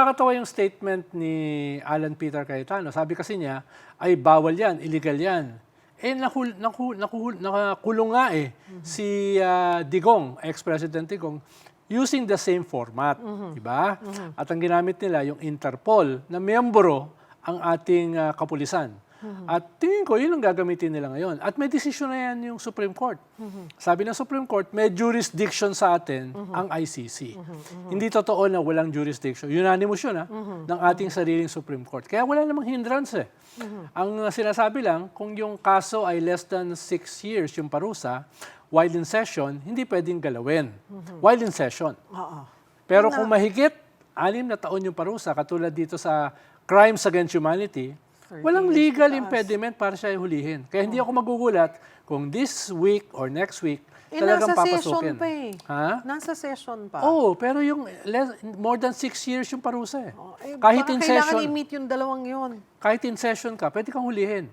nakakatawa yung statement ni Alan Peter Cayetano. Sabi kasi niya, ay bawal yan, illegal yan. Eh, nakakulong nga si Digong, ex-President Digong, using the same format. Diba? At ang ginamit nila, yung Interpol, na miyembro ang ating kapulisan. At tingin ko, yun ang gagamitin nila ngayon. At may desisyon na yan yung Supreme Court. Sabi ng Supreme Court, may jurisdiction sa atin ang ICC. Hindi totoo na walang jurisdiction. Unanimous yun ng ating sariling Supreme Court. Kaya wala namang hindrance Ang sinasabi lang, kung yung kaso ay less than 6 years yung parusa, while in session, hindi pwedeng galawin. While in session. Pero kung mahigit 6 na taon yung parusa, katulad dito sa crimes against humanity, walang legal impediment para siya hulihin. Kaya hindi ako magugulat kung this week or next week talagang papasukin. Nasa session pa Ha? Nasa session pa. Oo, pero yung more than 6 years yung parusa Kahit in kailangan session, i-meet yung dalawang yun. kahit in session ka, pwede kang hulihin.